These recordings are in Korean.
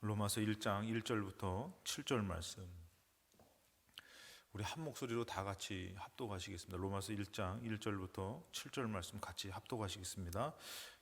로마서 1장 1절부터 7절 말씀, 우리 한 목소리로 다 같이 합독하시겠습니다. 로마서 1장 1절부터 7절 말씀 같이 합독하시겠습니다.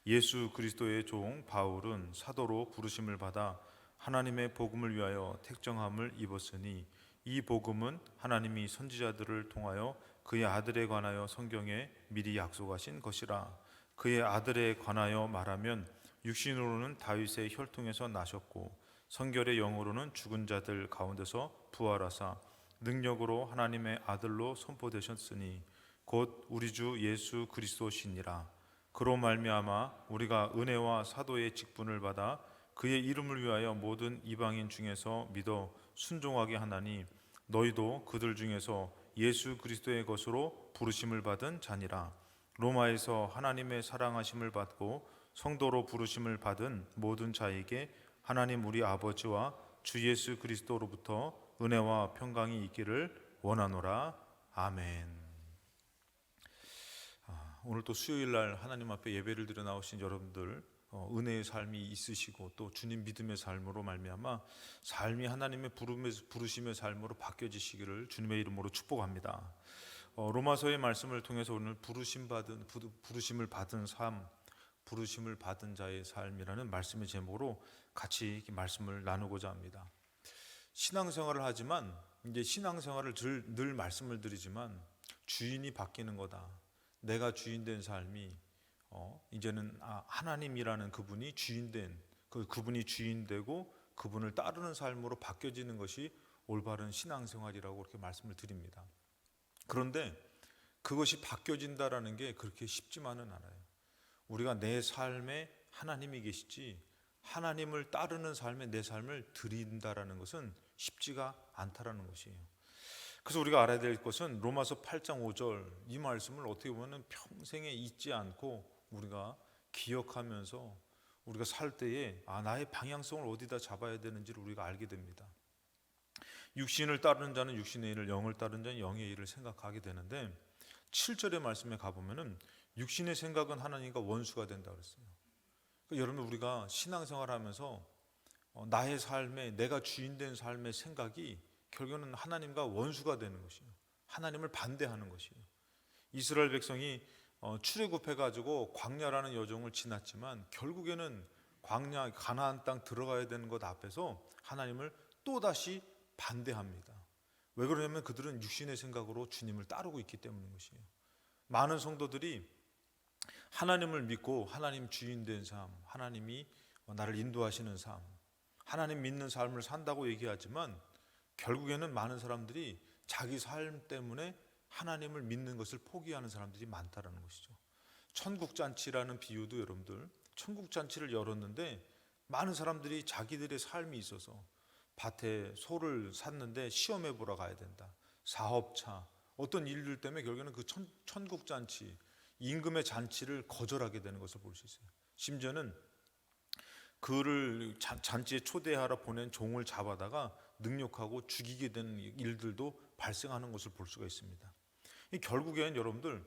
예수 그리스도의 종 바울은 사도로 부르심을 받아 하나님의 복음을 위하여 택정함을 입었으니, 이 복음은 하나님이 선지자들을 통하여 그의 아들에 관하여 성경에 미리 약속하신 것이라. 그의 아들에 관하여 말하면 육신으로는 다윗의 혈통에서 나셨고 성결의 영으로는 죽은 자들 가운데서 부활하사 능력으로 하나님의 아들로 선포되셨으니 곧 우리 주 예수 그리스도시니라. 그로 말미암아 우리가 은혜와 사도의 직분을 받아 그의 이름을 위하여 모든 이방인 중에서 믿어 순종하게 하나니, 너희도 그들 중에서 예수 그리스도의 것으로 부르심을 받은 자니라. 로마에서 하나님의 사랑하심을 받고 성도로 부르심을 받은 모든 자에게 하나님 우리 아버지와 주 예수 그리스도로부터 은혜와 평강이 있기를 원하노라. 아멘. 오늘 또 수요일날 하나님 앞에 예배를 드려 나오신 여러분들, 은혜의 삶이 있으시고 또 주님 믿음의 삶으로 말미암아 삶이 하나님의 부르심의 삶으로 바뀌어지시기를 주님의 이름으로 축복합니다. 로마서의 말씀을 통해서 오늘 부르심을 받은 삶, 부르심을 받은 자의 삶이라는 말씀의 제목으로 같이 말씀을 나누고자 합니다. 신앙생활을 하지만, 이제 신앙생활을 늘 말씀을 드리지만, 주인이 바뀌는 거다. 내가 주인된 삶이 이제는 하나님이라는 그분이 주인된, 그분이 주인되고 그분을 따르는 삶으로 바뀌어지는 것이 올바른 신앙생활이라고 그렇게 말씀을 드립니다. 그런데 그것이 바뀌어진다라는 게 그렇게 쉽지만은 않아요. 우리가 내 삶에 하나님이 계시지 하나님을 따르는 삶에 내 삶을 드린다라는 것은 쉽지가 않다라는 것이에요. 그래서 우리가 알아야 될 것은 로마서 8장 5절 이 말씀을 어떻게 보면 평생에 잊지 않고 우리가 기억하면서 우리가 살 때에 나의 방향성을 어디다 잡아야 되는지를 우리가 알게 됩니다. 육신을 따르는 자는 육신의 일을, 영을 따르는 자는 영의 일을 생각하게 되는데, 7절의 말씀에 가보면은 육신의 생각은 하나님과 원수가 된다 그랬어요. 그러니까 여러분, 우리가 신앙생활하면서 나의 삶에, 내가 주인된 삶의 생각이 결국은 하나님과 원수가 되는 것이에요. 하나님을 반대하는 것이에요. 이스라엘 백성이 출애굽해가지고 광야라는 여정을 지났지만 결국에는 광야 가나안 땅 들어가야 되는 것 앞에서 하나님을 또다시 반대합니다. 왜 그러냐면 그들은 육신의 생각으로 주님을 따르고 있기 때문인 것이에요. 많은 성도들이 하나님을 믿고 하나님 주인된 삶, 하나님이 나를 인도하시는 삶, 하나님 믿는 삶을 산다고 얘기하지만 결국에는 많은 사람들이 자기 삶 때문에 하나님을 믿는 것을 포기하는 사람들이 많다는 것이죠. 천국잔치라는 비유도, 여러분들, 천국잔치를 열었는데 많은 사람들이 자기들의 삶이 있어서 밭에 소를 샀는데 시험해 보러 가야 된다, 사업차, 어떤 일들 때문에 결국에는 그 천국잔치, 임금의 잔치를 거절하게 되는 것을 볼 수 있어요. 심지어는 그를 잔치에 초대하러 보낸 종을 잡아다가 능욕하고 죽이게 되는 일들도 발생하는 것을 볼 수가 있습니다. 결국엔 여러분들,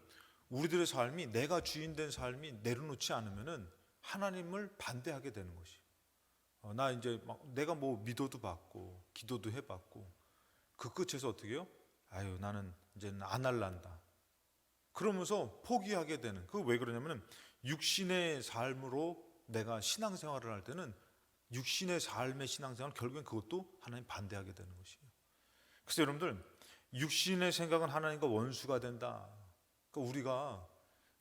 우리들의 삶이, 내가 주인된 삶이 내려놓지 않으면은 하나님을 반대하게 되는 것이에요. 나 이제 내가 믿어도 받고 기도도 해봤고 그 끝에서 어떻게 해요? 나는 이제는 안 할란다. 그러면서 포기하게 되는, 그거 왜 그러냐면 육신의 삶으로 내가 신앙생활을 할 때는 육신의 삶의 신앙생활, 결국엔 그것도 하나님 반대하게 되는 것이에요. 그래서 여러분들, 육신의 생각은 하나님과 원수가 된다. 그러니까 우리가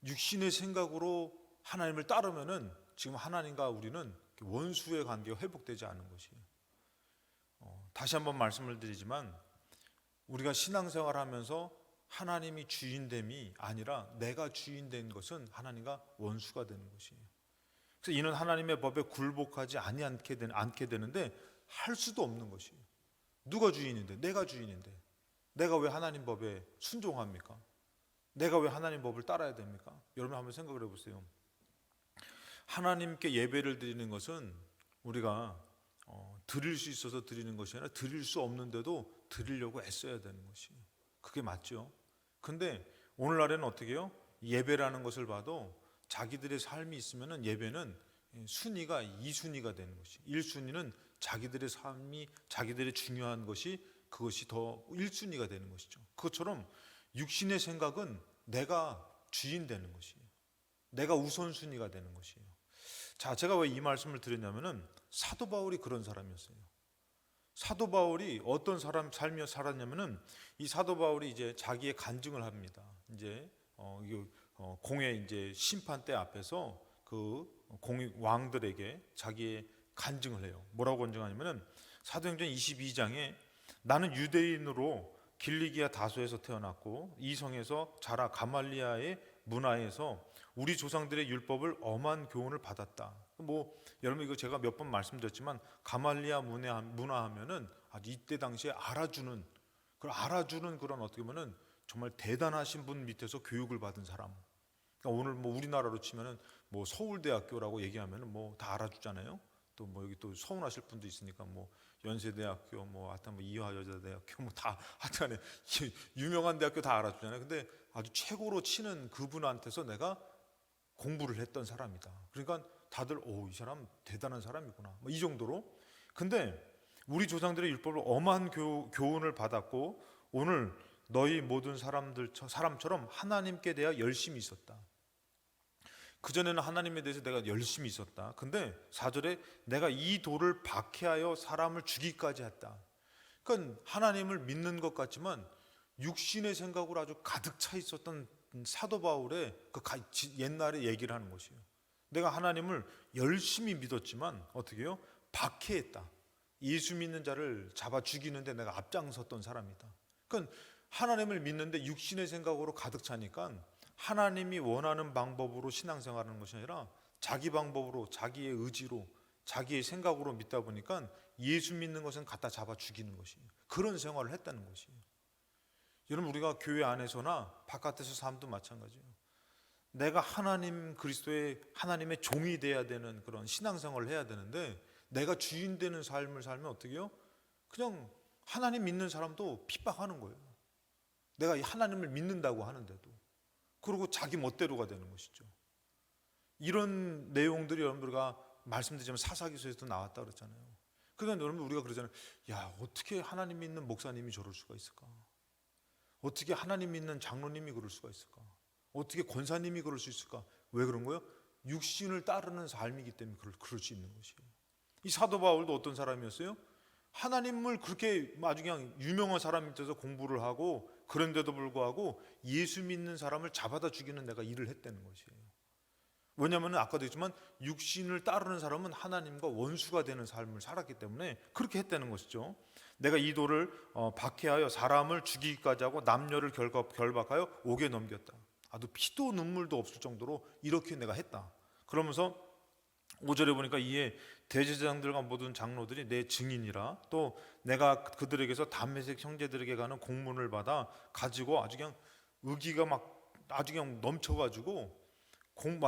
육신의 생각으로 하나님을 따르면은 지금 하나님과 우리는 원수의 관계가 회복되지 않는 것이에요. 다시 한번 말씀을 드리지만 우리가 신앙생활을 하면서 하나님이 주인됨이 아니라 내가 주인된 것은 하나님과 원수가 되는 것이에요. 그래서 이는 하나님의 법에 굴복하지 않게 되는데 할 수도 없는 것이에요. 누가 주인인데? 내가 주인인데 내가 왜 하나님 법에 순종합니까? 내가 왜 하나님 법을 따라야 됩니까? 여러분 한번 생각을 해보세요. 하나님께 예배를 드리는 것은 우리가 드릴 수 있어서 드리는 것이 아니라 드릴 수 없는데도 드리려고 애써야 되는 것이에요. 그게 맞죠? 근데 오늘날에는 어떻게 해요? 예배라는 것을 봐도 자기들의 삶이 있으면 예배는 순위가 2순위가 되는 것이에요. 1순위는 자기들의 삶이 자기들의 중요한 것이 그것이 더 1순위가 되는 것이죠. 그것처럼 육신의 생각은 내가 주인 되는 것이에요. 내가 우선순위가 되는 것이에요. 자, 제가 왜 이 말씀을 드렸냐면은 사도 바울이 그런 사람이었어요. 사도 바울이 어떤 사람 삶이 살았냐면은 이 사도 바울이 이제 자기의 간증을 합니다. 이제 공회 이제 심판대 앞에서 그 왕들에게 자기의 간증을 해요. 뭐라고 간증하냐면은 사도행전 22장에 나는 유대인으로 길리기아 다소에서 태어났고 이 성에서 자라 가말리아의 문화에서 우리 조상들의 율법을 엄한 교훈을 받았다. 뭐 여러분 이거 제가 몇 번 말씀드렸지만 가말리아 문화하면은 아주 이때 당시에 알아주는 그런 어떻게 보면은 정말 대단하신 분 밑에서 교육을 받은 사람. 그러니까 오늘 뭐 우리나라로 치면은 뭐 서울대학교라고 얘기하면은 뭐 다 알아주잖아요. 또 뭐 여기 또 서운하실 분도 있으니까 뭐 연세대학교 뭐 하여튼 뭐 이화여자대학교 뭐 다 하여튼 유명한 대학교 다 알아주잖아요. 근데 아주 최고로 치는 그분한테서 내가 공부를 했던 사람이다. 그러니까 다들 이 사람 대단한 사람이구나. 뭐 이 정도로. 근데 우리 조상들의 율법을 엄한 교훈을 받았고 오늘 너희 모든 사람처럼 하나님께 대하여 열심히 있었다. 그전에는 하나님에 대해서 내가 열심히 있었다. 근데 4절에 내가 이 돌을 박해하여 사람을 죽이기까지 했다. 그러니까 하나님을 믿는 것 같지만 육신의 생각으로 아주 가득 차 있었던 사도 바울의 그 옛날의 얘기를 하는 것이에요. 내가 하나님을 열심히 믿었지만 어떻게 해요? 박해했다. 예수 믿는 자를 잡아 죽이는데 내가 앞장섰던 사람이다. 그러니까 하나님을 믿는데 육신의 생각으로 가득 차니까 하나님이 원하는 방법으로 신앙생활하는 것이 아니라 자기 방법으로 자기의 의지로 자기의 생각으로 믿다 보니까 예수 믿는 것은 갖다 잡아 죽이는 것이에요. 그런 생활을 했다는 것이에요. 여러분 우리가 교회 안에서나 바깥에서 삶도 마찬가지예요. 내가 하나님 그리스도의 하나님의 종이 돼야 되는 그런 신앙생활을 해야 되는데 내가 주인 되는 삶을 살면 어떻게 해요? 그냥 하나님 믿는 사람도 핍박하는 거예요. 내가 하나님을 믿는다고 하는데도. 그리고 자기 멋대로가 되는 것이죠. 이런 내용들이 여러분들과 말씀드리자면 사사기서에도 나왔다 그랬잖아요. 그러니까 여러분 우리가 그러잖아요. 야, 어떻게 하나님 믿는 목사님이 저럴 수가 있을까? 어떻게 하나님 믿는 장로님이 그럴 수가 있을까? 어떻게 권사님이 그럴 수 있을까? 왜 그런 거예요? 육신을 따르는 삶이기 때문에 그럴 수 있는 것이에요. 이 사도 바울도 어떤 사람이었어요? 하나님을 그렇게 아주 그냥 유명한 사람 밑에서 공부를 하고 그런데도 불구하고 예수 믿는 사람을 잡아다 죽이는 내가 일을 했다는 것이에요. 왜냐하면 아까도 했지만 육신을 따르는 사람은 하나님과 원수가 되는 삶을 살았기 때문에 그렇게 했다는 것이죠. 내가 이 돌을 박해하여 사람을 죽이기까지 하고 남녀를 결박하여 옥에 넘겼다. 아주 피도 눈물도 없을 정도로 이렇게 내가 했다. 그러면서 5절에 보니까 이에 대제사장들과 모든 장로들이 내 증인이라 또 내가 그들에게서 담메색 형제들에게 가는 공문을 받아 가지고 아주 그냥 의기가 막 아주 그냥 넘쳐가지고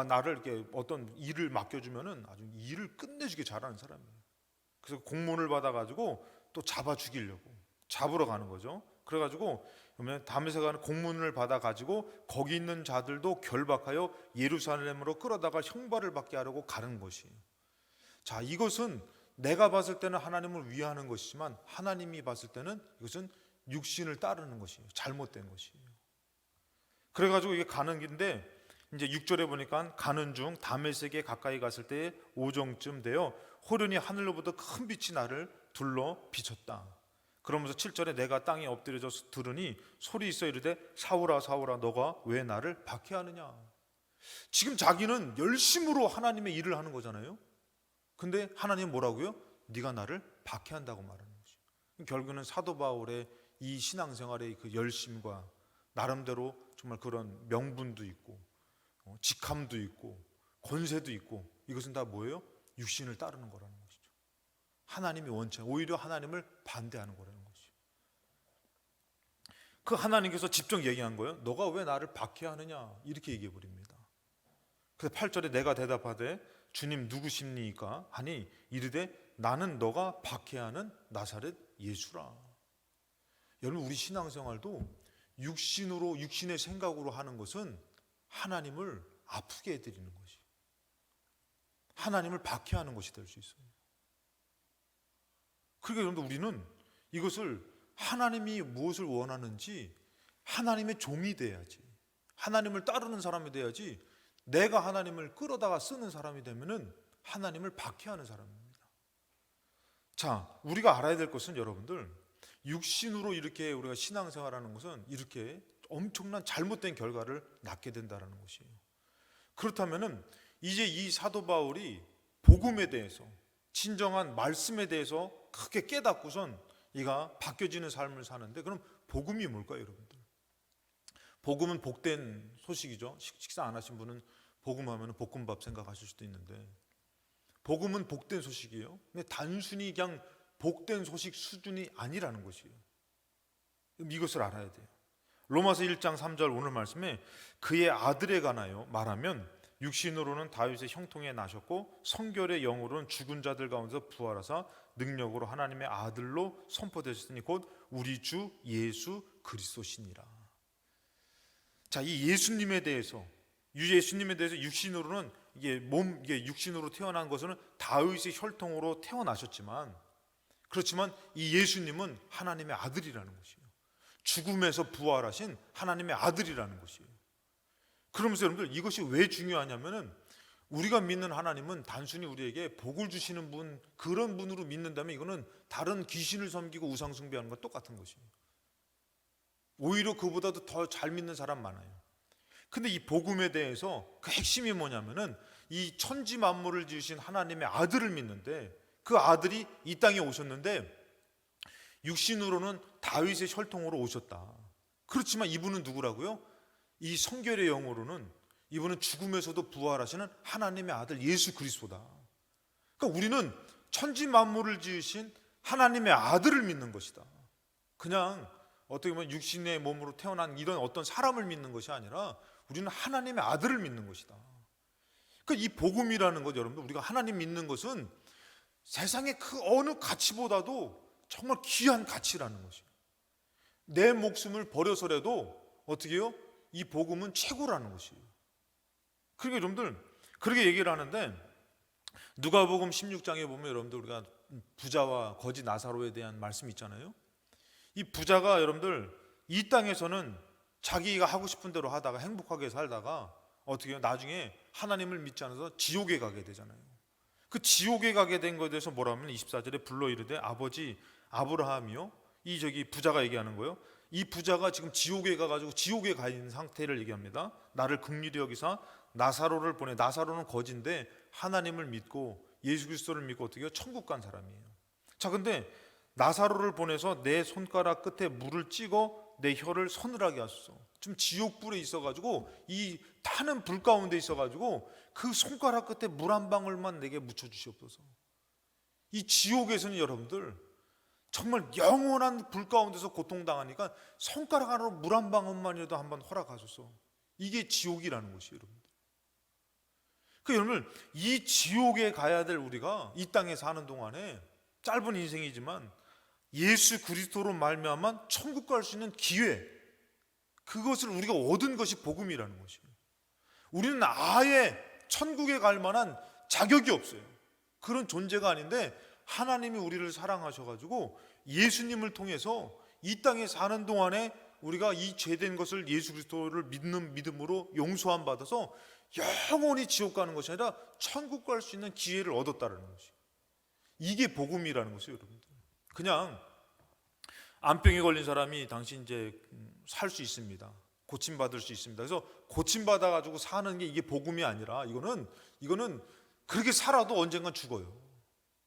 나를 이렇게 어떤 일을 맡겨주면은 아주 일을 끝내주게 잘하는 사람이에요. 그래서 공문을 받아가지고 또 잡으러 가는 거죠. 그래가지고 그러면 담에색 가는 공문을 받아가지고 거기 있는 자들도 결박하여 예루살렘으로 끌어다가 형벌을 받게 하려고 가는 것이에요. 자, 이것은 내가 봤을 때는 하나님을 위하는 것이지만 하나님이 봤을 때는 이것은 육신을 따르는 것이에요. 잘못된 것이에요. 그래가지고 이게 가는 길인데 이제 6절에 보니까 가는 중 다메섹에 가까이 갔을 때 오정쯤 되어 호련히 하늘로부터 큰 빛이 나를 둘러 비쳤다. 그러면서 7절에 내가 땅에 엎드려져서 들으니 소리 있어 이르되 사울아 사울아 너가 왜 나를 박해하느냐. 지금 자기는 열심으로 하나님의 일을 하는 거잖아요. 근데 하나님 뭐라고요? 네가 나를 박해한다고 말하는 거죠. 결국에는 사도 바울의 이 신앙생활의 그 열심과 나름대로 정말 그런 명분도 있고 직함도 있고 권세도 있고 이것은 다 뭐예요? 육신을 따르는 거라는 것이죠. 하나님이 원치 않고 오히려 하나님을 반대하는 거라는 것이죠. 그 하나님께서 직접 얘기한 거예요. 너가 왜 나를 박해하느냐 이렇게 얘기해 버립니다. 그래서 8절에 내가 대답하되 주님 누구십니까? 하니 이르되 나는 너가 박해하는 나사렛 예수라. 여러분 우리 신앙생활도 육신의 생각으로 하는 것은 하나님을 아프게 해드리는 것이 하나님을 박해하는 것이 될 수 있어요. 그러니까 여러분들 우리는 이것을 하나님이 무엇을 원하는지 하나님의 종이 돼야지, 하나님을 따르는 사람이 돼야지, 내가 하나님을 끌어다가 쓰는 사람이 되면은 하나님을 박해하는 사람입니다. 자, 우리가 알아야 될 것은 여러분들, 육신으로 이렇게 우리가 신앙생활하는 것은 이렇게 엄청난 잘못된 결과를 낳게 된다는 것이에요. 그렇다면은 이제 이 사도 바울이 복음에 대해서, 진정한 말씀에 대해서 크게 깨닫고선 이가 바뀌어지는 삶을 사는데, 그럼 복음이 뭘까요, 여러분들? 복음은 복된 소식이죠. 식사 안 하신 분은 복음하면 볶음밥 생각하실 수도 있는데, 복음은 복된 소식이에요. 근데 단순히 그냥 복된 소식 수준이 아니라는 것이에요. 이것을 알아야 돼요. 로마서 1장 3절 오늘 말씀에 그의 아들에 관하여 말하면 육신으로는 다윗의 형통에 나셨고 성결의 영으로는 죽은 자들 가운데서 부활하사 능력으로 하나님의 아들로 선포되셨으니 곧 우리 주 예수 그리스도시니라. 자, 이 예수님에 대해서 육신으로는 이게 육신으로 태어난 것은 다윗의 혈통으로 태어나셨지만, 그렇지만 이 예수님은 하나님의 아들이라는 것이에요. 죽음에서 부활하신 하나님의 아들이라는 것이에요. 그러면서 여러분들 이것이 왜 중요하냐면은 우리가 믿는 하나님은 단순히 우리에게 복을 주시는 분, 그런 분으로 믿는다면 이거는 다른 귀신을 섬기고 우상 숭배하는 것 똑같은 것이에요. 오히려 그보다도 더 잘 믿는 사람 많아요. 근데 이 복음에 대해서 그 핵심이 뭐냐면은 이 천지 만물을 지으신 하나님의 아들을 믿는데, 그 아들이 이 땅에 오셨는데 육신으로는 다윗의 혈통으로 오셨다. 그렇지만 이분은 누구라고요? 이 성결의 영으로는 이분은 죽음에서도 부활하시는 하나님의 아들 예수 그리스도다. 그러니까 우리는 천지 만물을 지으신 하나님의 아들을 믿는 것이다. 그냥 어떻게 보면 육신의 몸으로 태어난 이런 어떤 사람을 믿는 것이 아니라 우리는 하나님의 아들을 믿는 것이다. 그러니까 이 복음이라는 것, 여러분들, 우리가 하나님 믿는 것은 세상의 그 어느 가치보다도 정말 귀한 가치라는 것이에요. 내 목숨을 버려서라도 어떻게 해요? 이 복음은 최고라는 것이에요. 그러니까 여러분들 그렇게 얘기를 하는데, 누가복음 16장에 보면 여러분들 우리가 부자와 거지 나사로에 대한 말씀이 있잖아요. 이 부자가 여러분들 이 땅에서는 자기가 하고 싶은 대로 하다가 행복하게 살다가 어떻게 해요? 나중에 하나님을 믿지 않아서 지옥에 가게 되잖아요. 그 지옥에 가게 된 것에 대해서 뭐라 하면 24절에 불러 이르되 아버지 아브라함이요, 이 부자가 얘기하는 거예요. 이 부자가 지금 지옥에 가가지고 지옥에 가 있는 상태를 얘기합니다. 나를 긍휼히 여기사 나사로를 보내. 나사로는 거지인데 하나님을 믿고 예수 그리스도를 믿고 어떻게 해요? 천국 간 사람이에요. 자, 근데 나사로를 보내서 내 손가락 끝에 물을 찍어 내 혀를 서늘하게 하소서. 지금 지옥불에 있어가지고 이 타는 불 가운데 있어가지고 그 손가락 끝에 물 한 방울만 내게 묻혀 주시옵소서. 이 지옥에서는 여러분들 정말 영원한 불 가운데서 고통당하니까 손가락 하나로 물 한 방울만이라도 한번 허락하소서. 이게 지옥이라는 것이에요, 여러분들. 그 여러분, 이 지옥에 가야 될 우리가 이 땅에 사는 동안에 짧은 인생이지만 예수 그리스도로 말미암아 천국 갈 수 있는 기회, 그것을 우리가 얻은 것이 복음이라는 것이에요. 우리는 아예 천국에 갈 만한 자격이 없어요. 그런 존재가 아닌데 하나님이 우리를 사랑하셔가지고 예수님을 통해서 이 땅에 사는 동안에 우리가 이 죄된 것을 예수 그리스도를 믿는 믿음으로 용서함 받아서 영원히 지옥 가는 것이 아니라 천국 갈 수 있는 기회를 얻었다는 것이에요. 이게 복음이라는 것이에요, 여러분들. 그냥 암병에 걸린 사람이 당신 이제 살 수 있습니다. 고침받을 수 있습니다. 그래서 고침받아가지고 사는 게 이게 복음이 아니라 이거는 그렇게 살아도 언젠간 죽어요.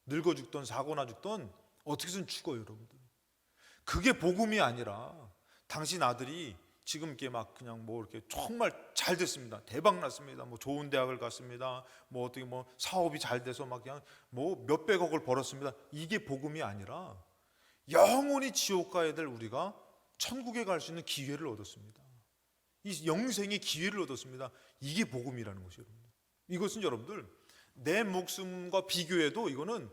늙어 죽던 사고나 죽던 어떻게든 죽어요, 여러분들. 그게 복음이 아니라 당신 아들이 지금 이렇게 막 그냥 뭐 이렇게 정말 잘 됐습니다. 대박 났습니다. 뭐 좋은 대학을 갔습니다. 뭐 어떻게 뭐 사업이 잘 돼서 막 그냥 뭐 몇백억을 벌었습니다. 이게 복음이 아니라 영원히 지옥 가야 될 우리가 천국에 갈 수 있는 기회를 얻었습니다. 이 영생의 기회를 얻었습니다. 이게 복음이라는 것이에요. 이것은 여러분들 내 목숨과 비교해도 이거는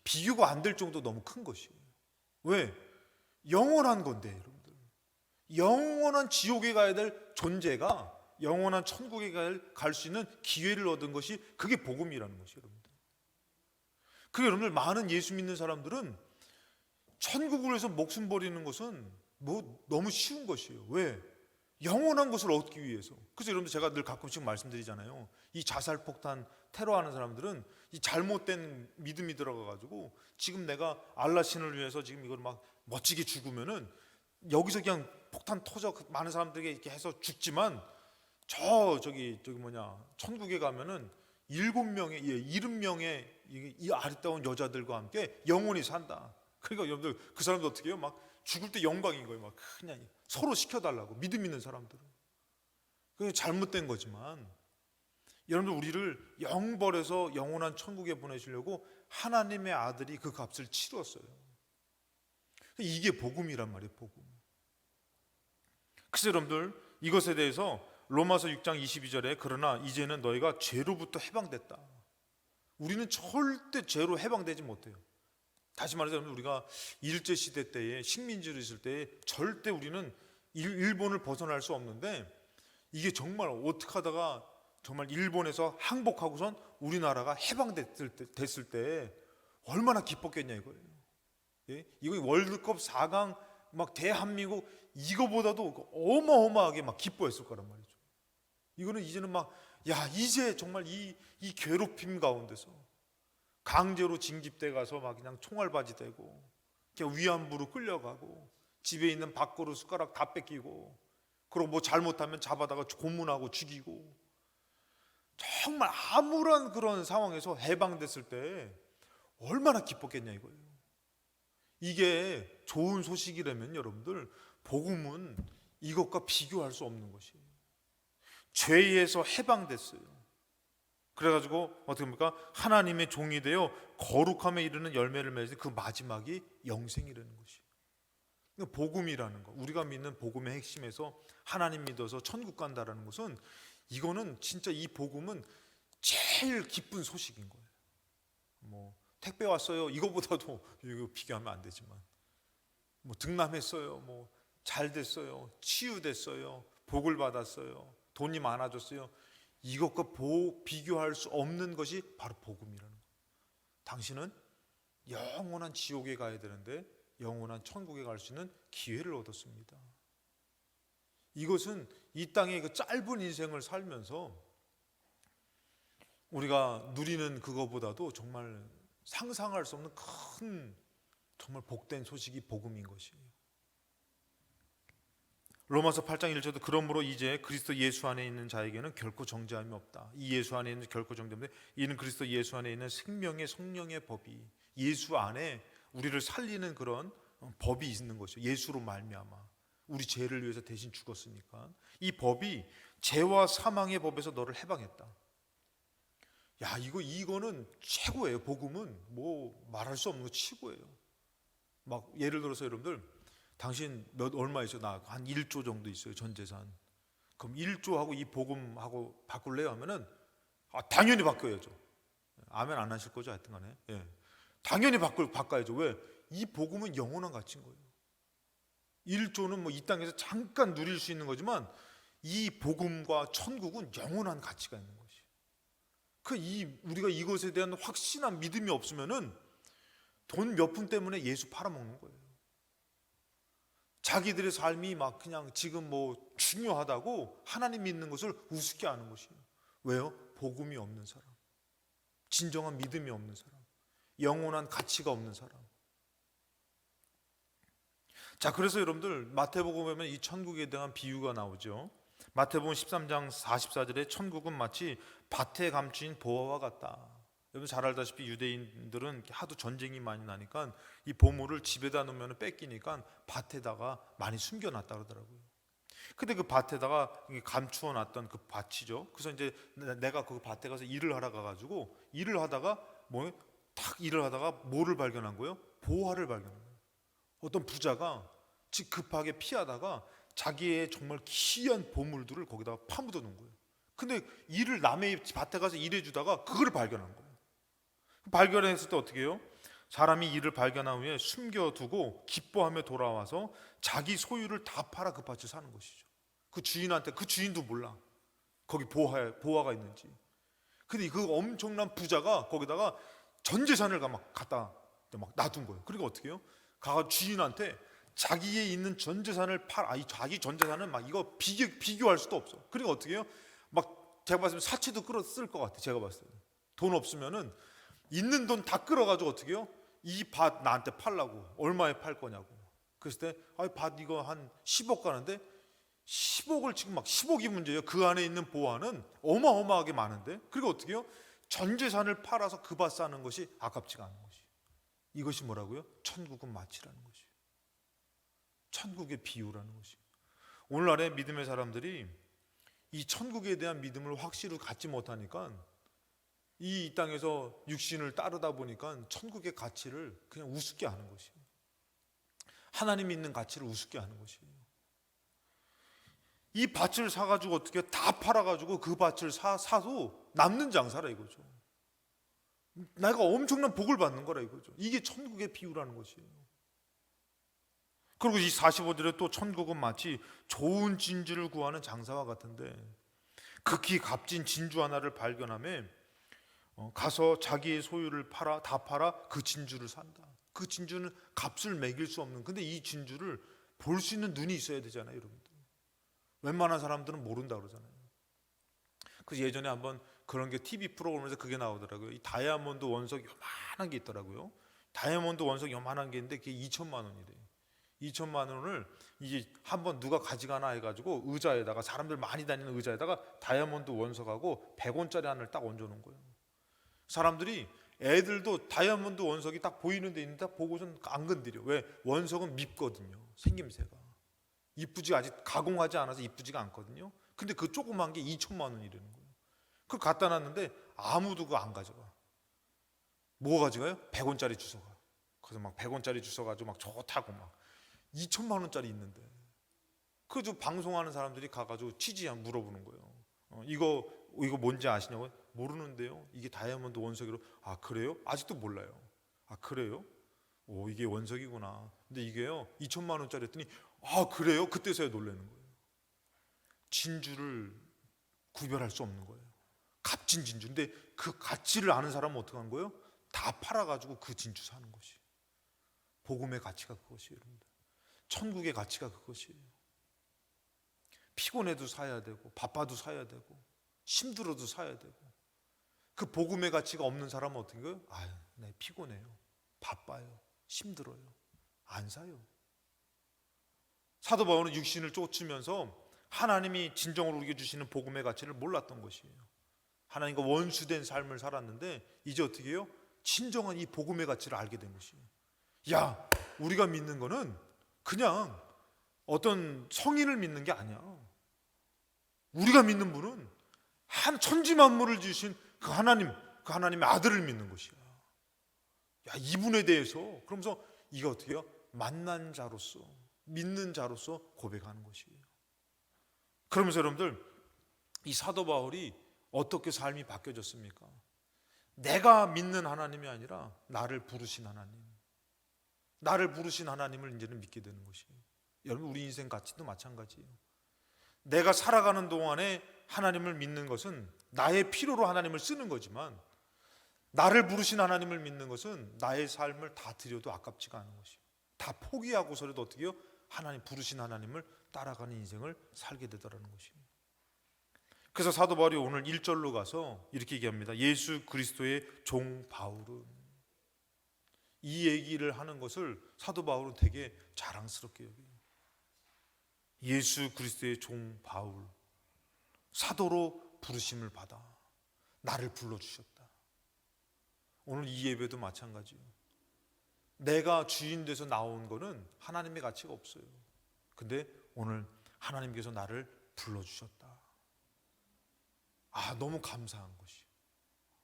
비교가 안 될 정도 너무 큰 것이에요. 왜? 영원한 건데, 여러분들. 영원한 지옥에 가야 될 존재가 영원한 천국에 갈 수 있는 기회를 얻은 것이 그게 복음이라는 것이에요, 여러분들. 그 여러분들 많은 예수 믿는 사람들은 천국을 위해서 목숨 버리는 것은 뭐 너무 쉬운 것이에요. 왜? 영원한 것을 얻기 위해서. 그래서 여러분들 제가 늘 가끔씩 말씀드리잖아요. 이 자살 폭탄 테러하는 사람들은 이 잘못된 믿음이 들어가가지고 지금 내가 알라 신을 위해서 지금 이걸 막 멋지게 죽으면은 여기서 그냥 폭탄 터져 많은 사람들에게 이렇게 해서 죽지만 저기 천국에 가면은 7명의 70명의 이 아리따운 여자들과 함께 영원히 산다. 그러니까 여러분들 그 사람들 어떻게 해요? 막 죽을 때 영광인 거예요. 막 그냥 서로 시켜달라고 믿음 있는 사람들은. 그게 잘못된 거지만 여러분들 우리를 영벌에서 영원한 천국에 보내시려고 하나님의 아들이 그 값을 치렀어요. 이게 복음이란 말이에요. 복음. 그래서 여러분들 이것에 대해서 로마서 6장 22절에 그러나 이제는 너희가 죄로부터 해방됐다. 우리는 절대 죄로 해방되지 못해요. 다시 말해서 여러분 우리가 일제시대 때에 식민지로 있을 때에 절대 우리는 일본을 벗어날 수 없는데 이게 정말 어떻게 하다가 정말 일본에서 항복하고선 우리나라가 해방됐을 때 얼마나 기뻤겠냐 이거예요. 예? 이거 월드컵 4강 막 대한민국 이거보다도 어마어마하게 막 기뻐했을 거란 말이죠. 이거는 이제는 막 이제 정말 이 괴롭힘 가운데서 강제로 징집돼 가서 막 그냥 총알바지 되고 그냥 위안부로 끌려가고 집에 있는 밥그릇 숟가락 다 뺏기고 그리고 뭐 잘못하면 잡아다가 고문하고 죽이고 정말 암울한 그런 상황에서 해방됐을 때 얼마나 기뻤겠냐 이거예요. 이게 좋은 소식이라면 여러분들 복음은 이것과 비교할 수 없는 것이에요. 죄에서 해방됐어요. 그래가지고 어떻게 합니까? 하나님의 종이 되어 거룩함에 이르는 열매를 맺는 그 마지막이 영생이라는 것이에요. 복음이라는 거, 우리가 믿는 복음의 핵심에서 하나님 믿어서 천국 간다라는 것은 이거는 진짜 이 복음은 제일 기쁜 소식인 거예요. 뭐 택배 왔어요. 이거보다도 이거 비교하면 안 되지만 뭐 등남했어요. 뭐 잘 됐어요. 치유됐어요. 복을 받았어요. 돈이 많아졌어요. 이것과 비교할 수 없는 것이 바로 복음이라는 거예요. 당신은 영원한 지옥에 가야 되는데 영원한 천국에 갈 수 있는 기회를 얻었습니다. 이것은 이 땅의 그 짧은 인생을 살면서 우리가 누리는 그거보다도 정말 상상할 수 없는 큰 정말 복된 소식이 복음인 것이에요. 로마서 8장 1절도 그러므로 이제 그리스도 예수 안에 있는 자에게는 결코 정죄함이 없다. 이 예수 안에 있는 결코 정죄함이 없다. 이는 그리스도 예수 안에 있는 생명의 성령의 법이 예수 안에 우리를 살리는 그런 법이 있는 것이죠. 예수로 말미암아 우리 죄를 위해서 대신 죽었으니까 이 법이 죄와 사망의 법에서 너를 해방했다. 이거는 최고예요. 복음은 뭐 말할 수 없는 거 최고예요. 막 예를 들어서 여러분들 당신 얼마 있어요? 나 한 1조 정도 있어요. 전 재산. 그럼 1조하고 이 복음하고 바꿀래요? 하면은 당연히 바꿔야죠. 아멘 안 하실 거죠? 하여튼 간에. 예. 당연히 바꿔야죠. 왜? 이 복음은 영원한 가치인 거예요. 1조는 뭐 이 땅에서 잠깐 누릴 수 있는 거지만 이 복음과 천국은 영원한 가치가 있는 것이에요. 우리가 이것에 대한 확신한 믿음이 없으면은 돈 몇 푼 때문에 예수 팔아먹는 거예요. 자기들의 삶이 막 그냥 지금 뭐 중요하다고 하나님 믿는 것을 우습게 하는 것이에요. 왜요? 복음이 없는 사람, 진정한 믿음이 없는 사람, 영원한 가치가 없는 사람. 자, 그래서 여러분들 마태복음 보면 이 천국에 대한 비유가 나오죠. 마태복음 13장 44절에 천국은 마치 밭에 감추인 보화와 같다. 여러분 잘 알다시피 유대인들은 하도 전쟁이 많이 나니까 이 보물을 집에다 놓으면 뺏기니까 밭에다가 많이 숨겨놨다 그러더라고요. 근데 그 밭에다가 감추어 놨던 그 밭이죠. 그래서 이제 내가 그 밭에 가서 일을 하러 가가지고 일을 하다가 일을 하다가 뭐를 발견한 거예요? 보화를 발견한 거예요. 어떤 부자가 즉 급하게 피하다가 자기의 정말 귀한 보물들을 거기다가 파묻어 놓은 거예요. 근데 남의 밭에 가서 일해주다가 그걸 발견한 거예요. 발견했을 때 어떻게 해요? 사람이 이를 발견한 후에 숨겨두고 기뻐하며 돌아와서 자기 소유를 다 팔아 그 밭을 사는 것이죠. 그 주인한테, 그 주인도 몰라 거기 보화가 있는지. 근데 그 엄청난 부자가 거기다가 전 재산을 막 갖다 막 놔둔 거예요. 그러니까 어떻게 해요? 가가 주인한테 자기의 있는 전 재산을 자기 전 재산은 막 이거 비교할 수도 없어. 그러니까 어떻게 해요? 막 제가 봤을 때 사치도 끌어 쓸 것 같아. 제가 봤을 때 돈 없으면은 있는 돈 다 끌어가지고 어떻게 해요? 이 밭 나한테 팔라고. 얼마에 팔 거냐고. 그랬을 때 밭 이거 한 10억 가는데 10억을 지금 막 10억이 문제예요. 그 안에 있는 보화는 어마어마하게 많은데. 그리고 어떻게 해요? 전 재산을 팔아서 그 밭 사는 것이 아깝지가 않은 것이. 이것이 뭐라고요? 천국은 마치라는 것이. 천국의 비유라는 것이. 오늘날의 믿음의 사람들이 이 천국에 대한 믿음을 확실히 갖지 못하니까 이 땅에서 육신을 따르다 보니까 천국의 가치를 그냥 우습게 하는 것이에요. 하나님 믿는 가치를 우습게 하는 것이에요. 이 밭을 사가지고 어떻게 다 팔아가지고 그 밭을 사도 남는 장사라 이거죠. 내가 엄청난 복을 받는 거라 이거죠. 이게 천국의 비유라는 것이에요. 그리고 이 45절에 또 천국은 마치 좋은 진주를 구하는 장사와 같은데 극히 값진 진주 하나를 발견하며 가서 자기의 소유를 다 팔아 그 진주를 산다. 그 진주는 값을 매길 수 없는, 근데 이 진주를 볼 수 있는 눈이 있어야 되잖아요, 여러분들. 웬만한 사람들은 모른다 그러잖아요. 그래서 예전에 한번 그런 게 TV 프로그램에서 그게 나오더라고요. 이 다이아몬드 원석이 요만한 게 있더라고요. 다이아몬드 원석이 요만한 게 있는데 그게 2천만 원이래요. 2천만 원을 이게 한번 누가 가져가나 해가지고 의자에다가, 사람들 많이 다니는 의자에다가 다이아몬드 원석하고 100원짜리 하나를 딱 얹어놓은 거예요. 사람들이, 애들도 다이아몬드 원석이 딱 보이는 데 있는데 보고선 안 건드려. 왜? 원석은 밉거든요. 생김새가 이쁘지, 아직 가공하지 않아서 이쁘지가 않거든요. 근데 그 조그만 게 2천만 원이라는 거예요. 그걸 갖다 놨는데 아무도 그거 안 가져가. 뭐 가져가요? 100원짜리 주워가. 그래서 막 100원짜리 주워가지고 막 좋다고 막 2천만 원짜리 있는데, 그저 방송하는 사람들이 가가지고 취지에 물어보는 거예요. 이거 뭔지 아시냐고? 모르는데요. 이게 다이아몬드 원석이로. 아 그래요? 아직도 몰라요. 아 그래요? 오, 이게 원석이구나. 근데 이게요 2천만 원짜리 했더니 아 그래요? 그때서야 놀라는 거예요. 진주를 구별할 수 없는 거예요. 값진 진주인데 그 가치를 아는 사람은 어떻게 하는 거예요? 다 팔아가지고 그 진주 사는 것이. 복음의 가치가 그것이에요, 여러분들. 천국의 가치가 그것이에요. 피곤해도 사야 되고, 바빠도 사야 되고, 힘들어도 사야 되고. 그 복음의 가치가 없는 사람은 어떻게 해요? 아유, 네, 피곤해요, 바빠요, 힘들어요, 안 사요. 사도 바울은 육신을 쫓으면서 하나님이 진정으로 우리에게 주시는 복음의 가치를 몰랐던 것이에요. 하나님과 원수된 삶을 살았는데 이제 어떻게 해요? 진정한 이 복음의 가치를 알게 된 것이에요. 야, 우리가 믿는 거는 그냥 어떤 성인을 믿는 게 아니야. 우리가 믿는 분은 한 천지 만물을 지으신 그 하나님의 아들을 믿는 것이야. 야, 이분에 대해서 그러면서 이게 어떻게 해요? 만난 자로서, 믿는 자로서 고백하는 것이에요. 그러면서 여러분들, 이 사도 바울이 어떻게 삶이 바뀌어졌습니까? 내가 믿는 하나님이 아니라 나를 부르신 하나님, 나를 부르신 하나님을 이제는 믿게 되는 것이에요. 여러분, 우리 인생 가치도 마찬가지예요. 내가 살아가는 동안에 하나님을 믿는 것은 나의 필요로 하나님을 쓰는 거지만, 나를 부르신 하나님을 믿는 것은 나의 삶을 다 드려도 아깝지가 않은 것이에요. 다 포기하고서라도 어떻게 해요? 하나님, 부르신 하나님을 따라가는 인생을 살게 되더라는 것이에요. 그래서 사도 바울이 오늘 1절로 가서 이렇게 얘기합니다. 예수 그리스도의 종 바울은. 이 얘기를 하는 것을 사도 바울은 되게 자랑스럽게 여겨요. 예수 그리스도의 종 바울, 사도로 부르심을 받아 나를 불러주셨다. 오늘 이 예배도 마찬가지예요. 내가 주인 돼서 나온 거는 하나님의 가치가 없어요. 근데 오늘 하나님께서 나를 불러주셨다. 아, 너무 감사한 것이,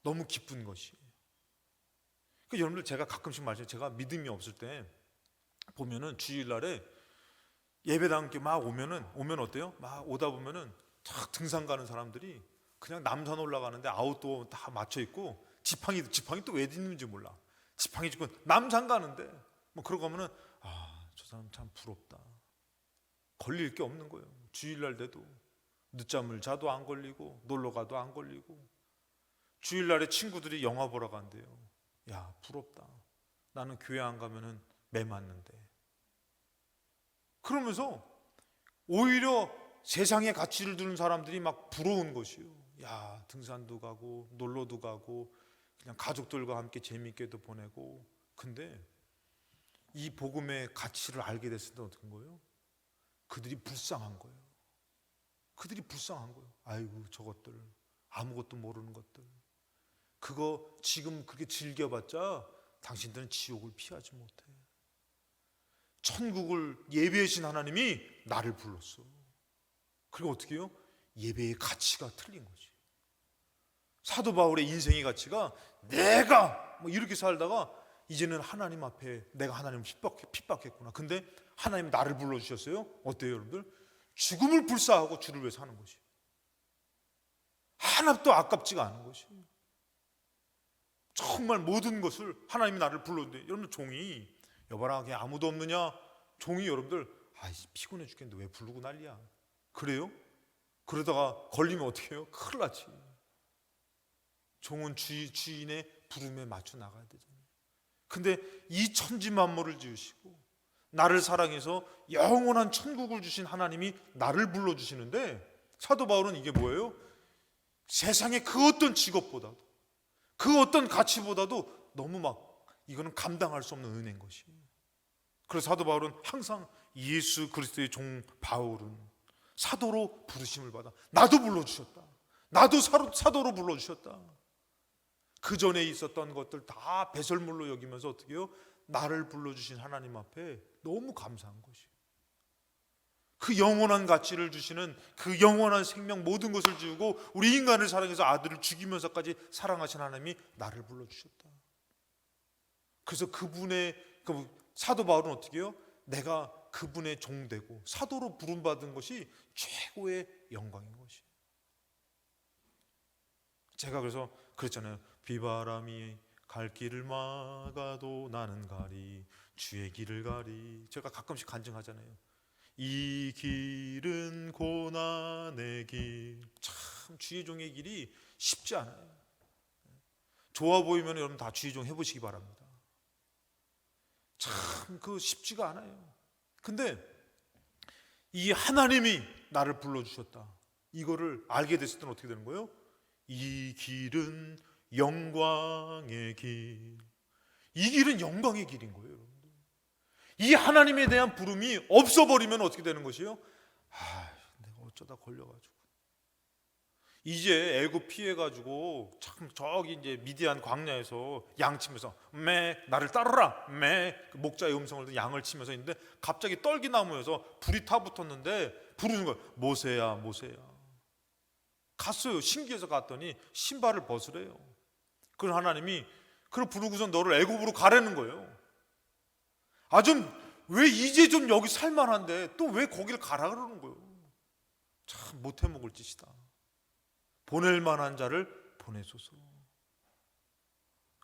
너무 기쁜 것이에요. 그 여러분들, 제가 가끔씩 말해요. 제가 믿음이 없을 때 보면은 주일날에 예배당 이렇게 막 오면 어때요? 막 오다 보면은 탁 등산 가는 사람들이 그냥 남산 올라가는데 아웃도어 다 맞춰 있고 지팡이 또 왜 있는지 몰라. 지팡이 짚고 남산 가는데 뭐 그러고 가면은 아, 저 사람 참 부럽다. 걸릴 게 없는 거예요. 주일날 돼도 늦잠을 자도 안 걸리고 놀러 가도 안 걸리고. 주일날에 친구들이 영화 보러 간대요. 야, 부럽다. 나는 교회 안 가면은 매 맞는데. 그러면서 오히려 세상에 가치를 두는 사람들이 막 부러운 것이요. 야, 등산도 가고 놀러도 가고 그냥 가족들과 함께 재미있게도 보내고. 근데 이 복음의 가치를 알게 됐을 때 어떤 거예요? 그들이 불쌍한 거예요. 그들이 불쌍한 거예요. 아이고, 저것들 아무것도 모르는 것들, 그거 지금 그렇게 즐겨봤자 당신들은 지옥을 피하지 못해. 천국을 예배하신 하나님이 나를 불렀어. 그리고 어떻게 해요? 예배의 가치가 틀린 거지. 사도 바울의 인생의 가치가 내가 뭐 이렇게 살다가 이제는 하나님 앞에 내가 하나님을 핍박했구나. 근데 하나님이 나를 불러주셨어요. 어때요, 여러분들? 죽음을 불사하고 주를 위해 사는 것이 하나도 아깝지가 않은 것이. 정말 모든 것을 하나님이 나를 불렀는데, 여러분들 종이 여봐라 그냥 아무도 없느냐? 종이 여러분들 피곤해 죽겠는데 왜 부르고 난리야. 그래요? 그러다가 걸리면 어떻게 해요? 큰일 나지. 종은 주인의 부름에 맞춰 나가야 되잖아요. 근데 이 천지 만물을 지으시고 나를 사랑해서 영원한 천국을 주신 하나님이 나를 불러주시는데, 사도 바울은 이게 뭐예요? 세상의 그 어떤 직업보다도 그 어떤 가치보다도 너무 이거는 감당할 수 없는 은혜인 것이에요. 그래서 사도 바울은 항상 예수 그리스도의 종 바울은 사도로 부르심을 받아 나도 불러주셨다. 나도 사도로 불러주셨다. 그 전에 있었던 것들 다 배설물로 여기면서 어떻게 해요? 나를 불러주신 하나님 앞에 너무 감사한 것이에요. 그 영원한 가치를 주시는 그 영원한 생명 모든 것을 지우고 우리 인간을 사랑해서 아들을 죽이면서까지 사랑하신 하나님이 나를 불러주셨다. 그래서 그분의 사도 바울은 어떻게 해요? 내가 그분의 종되고 사도로 부름받은 것이 최고의 영광인 것이에요. 제가 그래서 그랬잖아요. 비바람이 갈 길을 막아도 나는 가리, 주의 길을 가리. 제가 가끔씩 간증하잖아요. 이 길은 고난의 길. 참 주의 종의 길이 쉽지 않아요. 좋아 보이면 여러분 다 주의 종 해보시기 바랍니다. 참 쉽지가 않아요. 근데 이 하나님이 나를 불러주셨다, 이거를 알게 됐을 때는 어떻게 되는 거예요? 이 길은 영광의 길. 이 길은 영광의 길인 거예요, 여러분들. 이 하나님에 대한 부름이 없어버리면 어떻게 되는 것이에요? 내가 어쩌다 걸려가지고 이제 애굽 피해가지고 참 저기 이제 미디안 광야에서 양 치면서 나를 따르라 그 목자의 음성을 듣고 양을 치면서 있는데 갑자기 떨기나무에서 불이 타붙었는데 부르는 거예요. 모세야 모세야. 갔어요. 신기해서 갔더니 신발을 벗으래요. 그럼 하나님이 그걸 부르고서 너를 애굽으로 가라는 거예요. 왜 이제 좀 여기 살만한데 또 왜 거기를 가라 그러는 거예요. 참 못해 먹을 짓이다. 보낼 만한 자를 보내소서.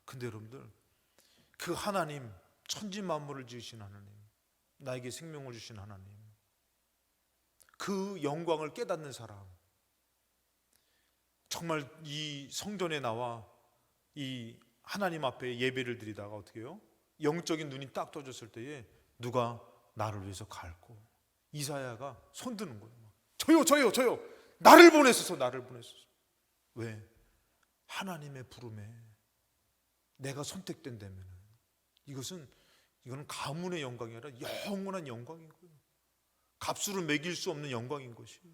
근데 여러분들, 그 하나님, 천지 만물을 지으신 하나님, 나에게 생명을 주신 하나님, 그 영광을 깨닫는 사람, 정말 이 성전에 나와 이 하나님 앞에 예배를 드리다가 어떻게 해요? 영적인 눈이 딱 떠졌을 때에 누가 나를 위해서 갈고, 이사야가 손드는 거예요. 저요 나를 보내소서. 왜? 하나님의 부름에 내가 선택된다면 이거는 가문의 영광이 아니라 영원한 영광인 거예요. 값으로 매길 수 없는 영광인 것이에요.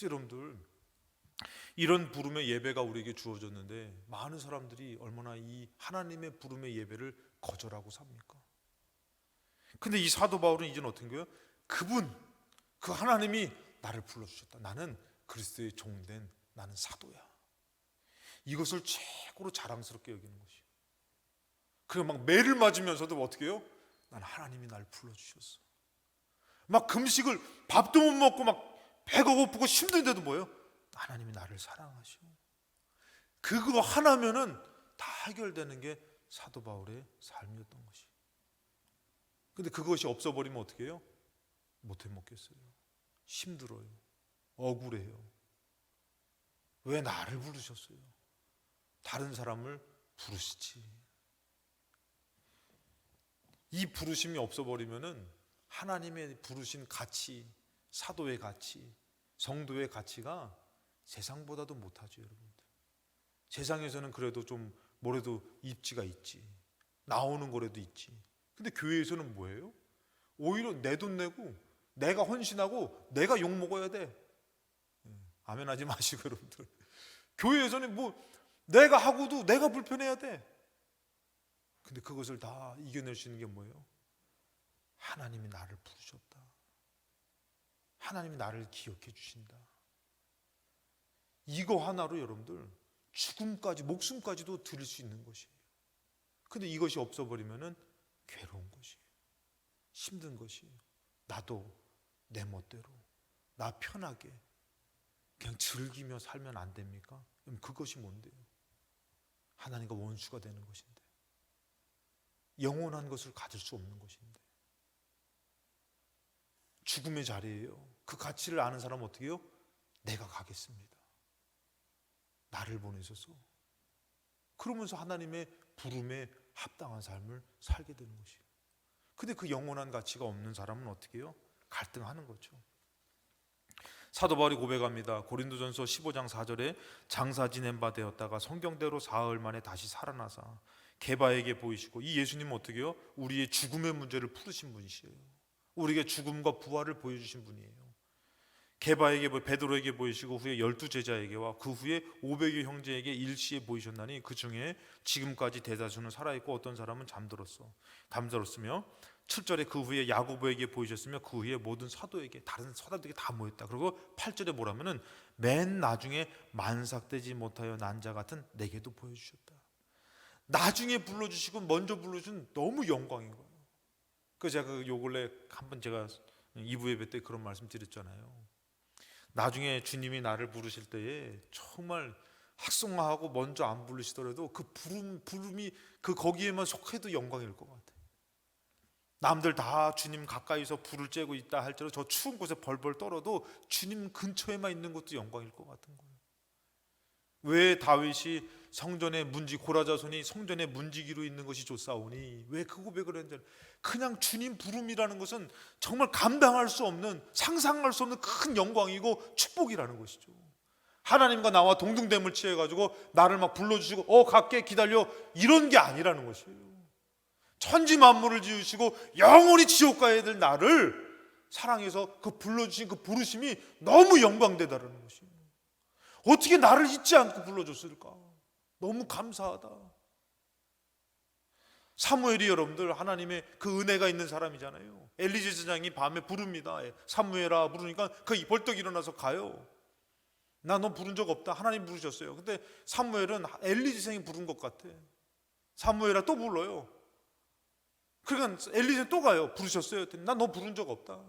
여러분들, 이런 부름의 예배가 우리에게 주어졌는데 많은 사람들이 얼마나 이 하나님의 부름의 예배를 거절하고 삽니까? 근데 이 사도 바울은 이제는 어떤 거예요? 그 하나님이 나를 불러주셨다. 나는 그리스도의 종된 나는 사도야. 이것을 최고로 자랑스럽게 여기는 것이에요. 그리고 매를 맞으면서도 어떻게 해요? 난 하나님이 날 불러주셨어. 금식을 밥도 못 먹고 배가 고프고 힘든데도 뭐예요? 하나님이 나를 사랑하시오. 그거 하나면은 다 해결되는 게 사도 바울의 삶이었던 것이. 근데 그것이 없어버리면 어떻게 해요? 못 해먹겠어요. 힘들어요. 억울해요. 왜 나를 부르셨어요? 다른 사람을 부르시지. 이 부르심이 없어버리면은 하나님의 부르신 가치, 사도의 가치, 성도의 가치가 세상보다도 못하죠, 여러분들. 세상에서는 그래도 좀 뭐래도 입지가 있지, 나오는 거라도 있지. 근데 교회에서는 뭐예요? 오히려 내 돈 내고 내가 헌신하고 내가 욕 먹어야 돼. 아멘 하지 마시고 여러분들. 교회에서는 뭐 내가 하고도 내가 불편해야 돼. 근데 그것을 다 이겨낼 수 있는 게 뭐예요? 하나님이 나를 부르셨다. 하나님이 나를 기억해 주신다. 이거 하나로 여러분들 죽음까지, 목숨까지도 드릴 수 있는 것이에요. 근데 이것이 없어버리면은 괴로운 것이에요. 힘든 것이에요. 나도 내 멋대로, 나 편하게 그냥 즐기며 살면 안 됩니까? 그럼 그것이 뭔데요? 하나님과 원수가 되는 것인데, 영원한 것을 가질 수 없는 것인데, 죽음의 자리예요. 그 가치를 아는 사람은 어떻게 해요? 내가 가겠습니다. 나를 보내셔서. 그러면서 하나님의 부름에 합당한 삶을 살게 되는 것이에요. 근데 그 영원한 가치가 없는 사람은 어떻게 해요? 갈등하는 거죠. 사도 바울이 고백합니다. 고린도전서 15장 4절에 장사 지낸 바 되었다가 성경대로 사흘 만에 다시 살아나사 게바에게 보이시고, 이 예수님은 어떻게 해요? 우리의 죽음의 문제를 풀으신 분이시에요. 우리에게 죽음과 부활을 보여주신 분이에요. 게바에게, 베드로에게 보이시고 후에 12제자에게와 그 후에 500여 형제에게 일시에 보이셨나니 그 중에 지금까지 대다수는 살아있고 어떤 사람은 잠들었으며 7절에 그 후에 야고보에게 보이셨으며 그 후에 모든 사도에게, 다른 사도들에게 다 모였다. 그리고 8절에 뭐라면은 맨 나중에 만삭되지 못하여 난 자 같은 내게도 보여주셨다. 나중에 불러주시고 먼저 불러준 너무 영광인 거예요. 그래서 제가 요 근래 한번 제가 2부 예배 때 그런 말씀 드렸잖아요. 나중에 주님이 나를 부르실 때에 정말 학성화하고 먼저 안 부르시더라도 그 부름이 그 거기에만 속해도 영광일 것 같아요. 남들 다 주님 가까이서 불을 쬐고 있다 할지라도 저 추운 곳에 벌벌 떨어도 주님 근처에만 있는 것도 영광일 것 같은 거예요. 왜 다윗이 성전의 문지, 고라자손이 성전의 문지기로 있는 것이 좋사오니, 왜 그 고백을 했는지, 그냥 주님 부름이라는 것은 정말 감당할 수 없는, 상상할 수 없는 큰 영광이고 축복이라는 것이죠. 하나님과 나와 동등됨을 취해가지고 나를 막 불러주시고 갈게 기다려, 이런 게 아니라는 것이에요. 천지 만물을 지으시고 영원히 지옥 가야 될 나를 사랑해서 그 불러주신 그 부르심이 너무 영광되다라는 것이에요. 어떻게 나를 잊지 않고 불러줬을까? 너무 감사하다. 사무엘이 여러분들 하나님의 그 은혜가 있는 사람이잖아요. 엘리 제사장이 밤에 부릅니다. 사무엘아 부르니까 그 벌떡 일어나서 가요. 나 너 부른 적 없다. 하나님 부르셨어요. 근데 사무엘은 엘리 제사장이 부른 것 같아. 사무엘아 또 불러요. 그러니까 엘리 제사장이 또 가요. 부르셨어요. 나 너 부른 적 없다.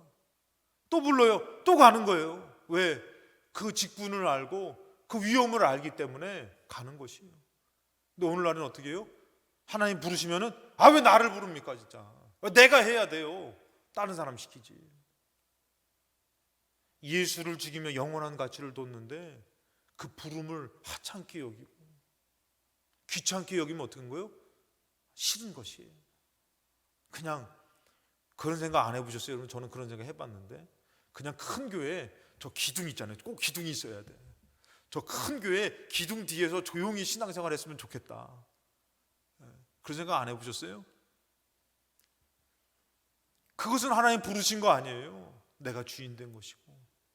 또 불러요. 또 가는 거예요. 왜? 그 직분을 알고 그 위험을 알기 때문에 가는 것이에요. 근데 오늘날은 어떻게 해요? 하나님 부르시면은 왜 나를 부릅니까 진짜? 내가 해야 돼요. 다른 사람 시키지. 예수를 죽이며 영원한 가치를 뒀는데 그 부름을 하찮게 여기고 귀찮게 여기면 어떻게 된 거예요? 싫은 것이에요. 그냥 그런 생각 안 해보셨어요? 여러분, 저는 그런 생각 해봤는데, 그냥 큰 교회에 저 기둥 있잖아요. 꼭 기둥이 있어야 돼. 저 큰 교회 기둥 뒤에서 조용히 신앙생활 했으면 좋겠다. 그런 생각 안 해보셨어요? 그것은 하나님 부르신 거 아니에요. 내가 주인 된 것이고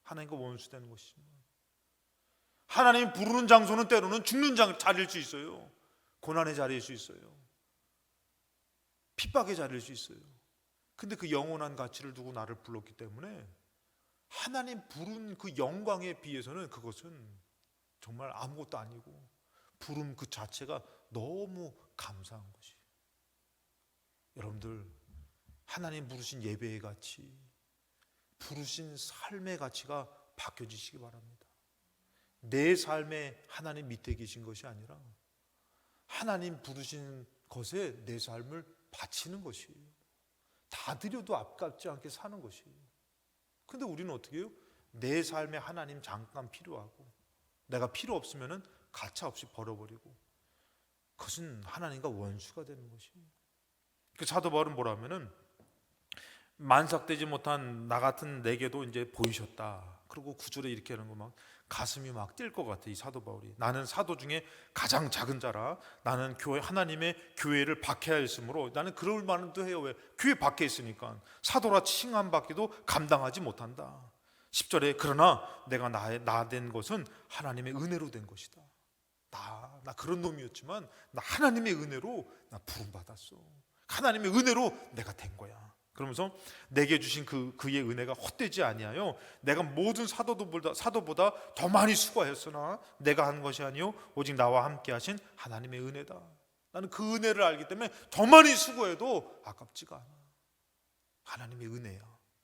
하나님과 원수 되는 것이지만, 하나님 부르는 장소는 때로는 죽는 자리일 수 있어요. 고난의 자리일 수 있어요. 핍박의 자리일 수 있어요. 근데 그 영원한 가치를 두고 나를 불렀기 때문에 하나님 부른 그 영광에 비해서는 그것은 정말 아무것도 아니고, 부름 그 자체가 너무 감사한 것이에요. 여러분들, 하나님 부르신 예배의 가치, 부르신 삶의 가치가 바뀌어지시기 바랍니다. 내 삶에 하나님 밑에 계신 것이 아니라 하나님 부르신 것에 내 삶을 바치는 것이에요. 다 드려도 아깝지 않게 사는 것이에요. 근데 우리는 어떻게 해요? 내 삶에 하나님 잠깐 필요하고 내가 필요 없으면 가차 없이 버려버리고, 그것은 하나님과 원수가 되는 것이에요. 그 사도 바울은 뭐라 하면은 만삭되지 못한 나 같은 내게도 이제 보이셨다. 그리고 구절에 이렇게 하는 거 막 가슴이 막 뛸 것 같아. 이 사도 바울이 나는 사도 중에 가장 작은 자라. 나는 교회 하나님의 교회를 박해하였으므로 나는 그럴 만도 해요. 왜? 교회 밖에 있으니까 사도라 칭함받기도 감당하지 못한다. 10절에 그러나 내가 나 된 것은 하나님의 은혜로 된 것이다. 나 그런 놈이었지만 나 하나님의 은혜로 나 부름 받았어. 하나님의 은혜로 내가 된 거야. 그러면서 내게 주신 그의 은혜가 헛되지 아니하여 내가 모든 사도보다 더 많이 수고하였으나 내가 한 것이 아니요 오직 나와 함께 하신 하나님의 은혜다. 나는 그 은혜를 알기 때문에 더 많이 수고해도 아깝지가 않아. 하나님의 은혜야.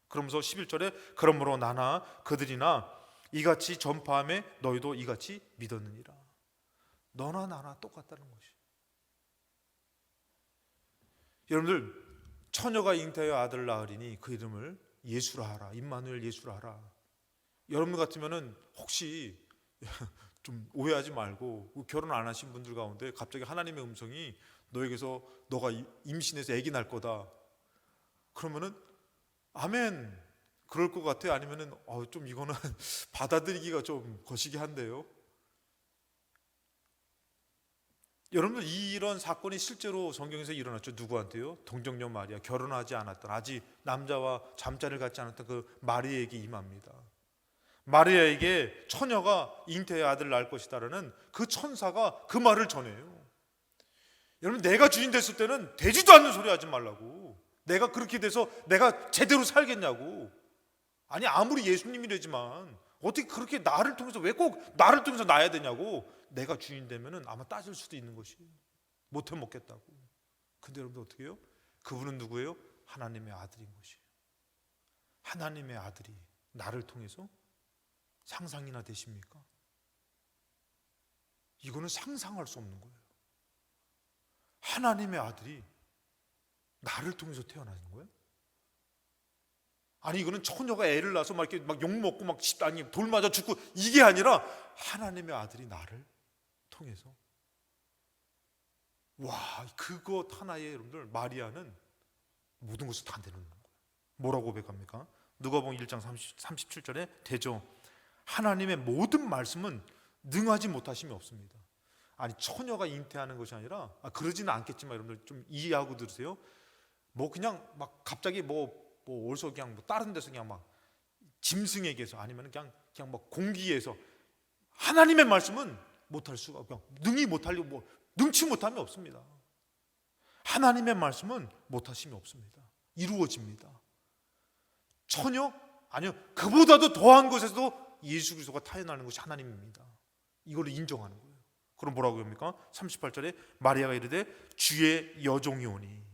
그러면서 11절에 그러므로 나나 그들이나 이같이 전파함에 너희도 이같이 믿었느니라. 너나 나나 똑같다는 것이. 여러분들 처녀가 잉태하여 아들 낳으리니 그 이름을 예수라 하라. 임마누엘 예수라 하라. 여러분 같으면은 혹시 좀 오해하지 말고 결혼 안 하신 분들 가운데 갑자기 하나님의 음성이 너에게서 너가 임신해서 아기 낳을 거다. 그러면은 아멘. 그럴 것 같아요. 아니면은 좀 이거는 받아들이기가 좀 거시기 한데요. 여러분들 이런 사건이 실제로 성경에서 일어났죠. 누구한테요? 동정녀 마리아, 결혼하지 않았던 아직 남자와 잠자리를 갖지 않았던 그 마리아에게 임합니다. 마리아에게 처녀가 잉태의 아들을 낳을 것이다라는 그 천사가 그 말을 전해요. 여러분 내가 주인 됐을 때는 되지도 않는 소리 하지 말라고. 내가 그렇게 돼서 내가 제대로 살겠냐고. 아니 아무리 예수님이라지만 어떻게 그렇게 나를 통해서 왜 꼭 나를 통해서 낳아야 되냐고. 내가 주인 되면은 아마 따질 수도 있는 것이에요. 못해 먹겠다고. 근데 여러분들 어떻게 해요? 그분은 누구예요? 하나님의 아들인 것이에요. 하나님의 아들이 나를 통해서 상상이나 되십니까? 이거는 상상할 수 없는 거예요. 하나님의 아들이 나를 통해서 태어나는 거예요? 아니 이거는 처녀가 애를 낳아서 막 이렇게 막 욕먹고 막 아니 돌 맞아 죽고 이게 아니라 하나님의 아들이 나를 통해서. 와, 그것 하나에 여러분들 마리아는 모든 것을 다 내놓는 거예요. 뭐라고 고백합니까? 누가복음 1장 37절에 되죠. 하나님의 모든 말씀은 능하지 못하심이 없습니다. 아니 처녀가 잉태하는 것이 아니라 그러지는 않겠지만 여러분들 좀 이해하고 들으세요. 뭐 그냥 막 갑자기 뭐 어디서 그냥 뭐 다른 데서 그냥 막 짐승에게서 아니면 그냥 막 공기에서 하나님의 말씀은 못할 수가 그냥 능치 못함이 없습니다. 하나님의 말씀은 못하심이 없습니다. 이루어집니다. 처녀 아니요 그보다도 더한 것에서도 예수 그리스도가 타여나는 것이 하나님입니다. 이걸 인정하는 거예요. 그럼 뭐라고 합니까? 38절에 마리아가 이르되 주의 여종이 오니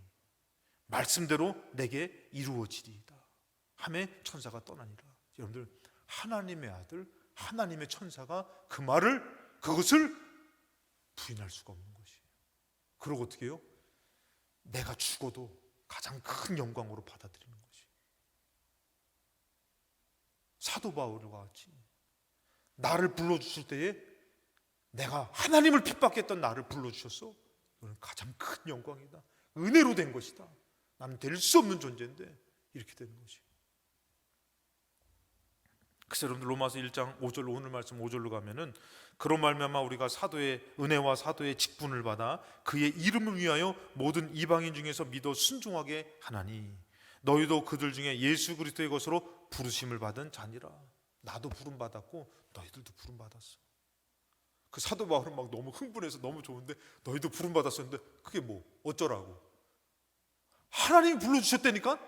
말씀대로 내게 이루어지리이다 하매 천사가 떠나니라. 여러분들 하나님의 아들 하나님의 천사가 그것을 부인할 수가 없는 것이에요. 그러고 어떻게 해요? 내가 죽어도 가장 큰 영광으로 받아들이는 것이. 사도 바울과 같이 나를 불러주실 때에 내가 하나님을 핍박했던 나를 불러주셨어. 이건 가장 큰 영광이다. 은혜로 된 것이다. 나는 될 수 없는 존재인데 이렇게 되는 것이. 그래서 여러분들 로마서 1장 5절 오늘 말씀 5절로 가면은 그런 말미암아 우리가 사도의 은혜와 사도의 직분을 받아 그의 이름을 위하여 모든 이방인 중에서 믿어 순종하게 하나니 너희도 그들 중에 예수 그리스도의 것으로 부르심을 받은 자니라. 나도 부름 받았고 너희들도 부름 받았어. 그 사도 바울은 막 너무 흥분해서 너무 좋은데 너희도 부름 받았었는데 그게 뭐 어쩌라고. 하나님이 불러주셨다니까.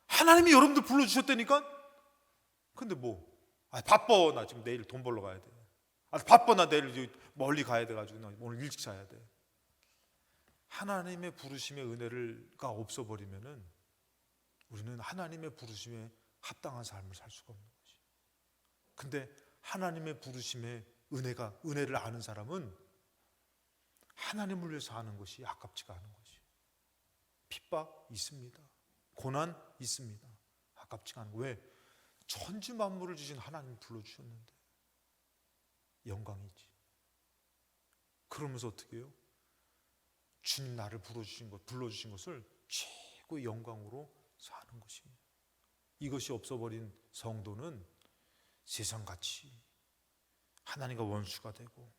하나님이 여러분들 불러주셨다니까. 근데 바빠. 나 지금 내일 돈 벌러 가야 돼. 바빠. 나 내일 멀리 가야 돼가지고 나 오늘 일찍 자야 돼. 하나님의 부르심의 은혜가 없어버리면은 우리는 하나님의 부르심에 합당한 삶을 살 수가 없는 거지. 근데 하나님의 부르심의 은혜를 아는 사람은 하나님을 위해서 하는 것이 아깝지가 않은 것이. 핍박 있습니다. 고난 있습니다. 아깝지가 않은 거. 왜? 천지 만물을 주신 하나님 불러주셨는데 영광이지. 그러면서 어떻게 해요? 주님 나를 불러주신 것을 최고의 영광으로 사는 것입니다. 이것이 없어버린 성도는 세상같이 하나님과 원수가 되고,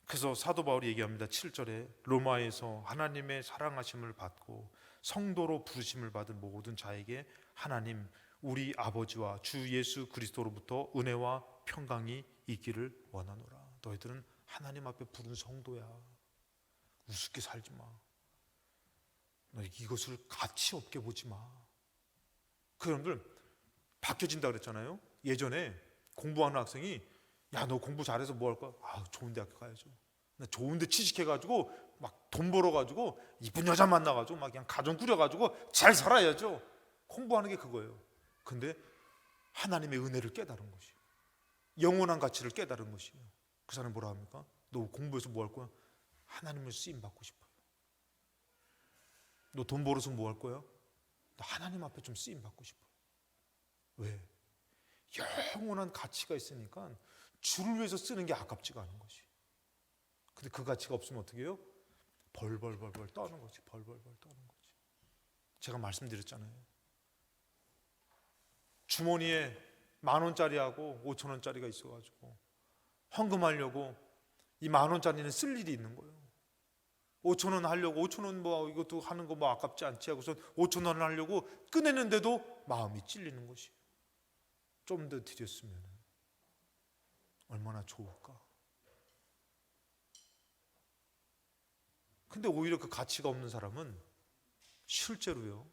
그래서 사도 바울이 얘기합니다. 7절에 로마에서 하나님의 사랑하심을 받고 성도로 부르심을 받은 모든 자에게 하나님 우리 아버지와 주 예수 그리스도로부터 은혜와 평강이 있기를 원하노라. 너희들은 하나님 앞에 부른 성도야. 우습게 살지 마. 너 이것을 가치 없게 보지 마. 그 여러분들 바뀌어진다 그랬잖아요. 예전에 공부하는 학생이 야, 너 공부 잘해서 뭐 할 거야? 아, 좋은 대학교 가야죠. 나 좋은 데 취직해가지고 막 돈 벌어가지고 이쁜 여자 만나가지고 막 그냥 가정 꾸려가지고 잘 살아야죠. 공부하는 게 그거예요. 근데 하나님의 은혜를 깨달은 것이에요. 영원한 가치를 깨달은 것이에요. 그 사람이 뭐라 합니까? 너 공부해서 뭐 할 거야? 하나님을 쓰임 받고 싶어요. 너 돈 벌어서 뭐 할 거야? 나 하나님 앞에 좀 쓰임 받고 싶어요. 왜? 영원한 가치가 있으니까 주를 위해서 쓰는 게 아깝지가 않은 것이. 근데 그 가치가 없으면 어떻게 해요? 벌벌벌벌 떠는 거지. 벌벌벌 떠는 거지. 제가 말씀드렸잖아요. 주머니에 10,000원짜리하고 5,000원짜리가 있어가지고 헌금하려고 이 10,000원짜리는 쓸 일이 있는 거예요. 5,000원 하려고 5,000원 뭐 이것도 하는 거 뭐 아깝지 않지 하고서 5,000원을 하려고 꺼내는데도 마음이 찔리는 것이. 좀 더 드렸으면 얼마나 좋을까. 근데 오히려 그 가치가 없는 사람은 실제로요,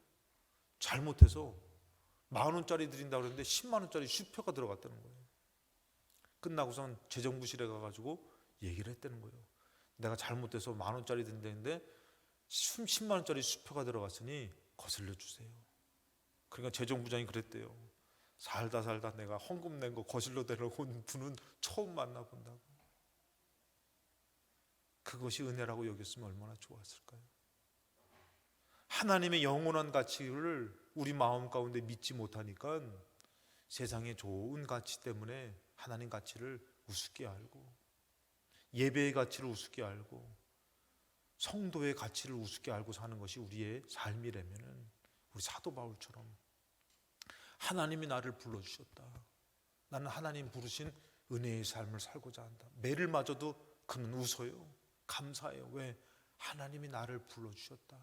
잘못해서 10,000원짜리 드린다고 그랬는데 100,000원짜리 슈퍼가 들어갔다는 거예요. 끝나고선 재정부실에 가가지고 얘기를 했다는 거예요. 내가 잘못해서 10,000원짜리 드린다는데 100,000원짜리 슈퍼가 들어갔으니 거슬려 주세요. 그러니까 재정부장이 그랬대요. 살다 내가 헌금 낸 거 거슬러 내려온 분은 처음 만나본다고. 그것이 은혜라고 여겼으면 얼마나 좋았을까요? 하나님의 영원한 가치를 우리 마음 가운데 믿지 못하니까 세상의 좋은 가치 때문에 하나님 가치를 우습게 알고, 예배의 가치를 우습게 알고, 성도의 가치를 우습게 알고 사는 것이 우리의 삶이라면은 우리 사도 바울처럼 하나님이 나를 불러주셨다. 나는 하나님 부르신 은혜의 삶을 살고자 한다. 매를 맞아도 그는 웃어요. 감사해요. 왜? 하나님이 나를 불러주셨다.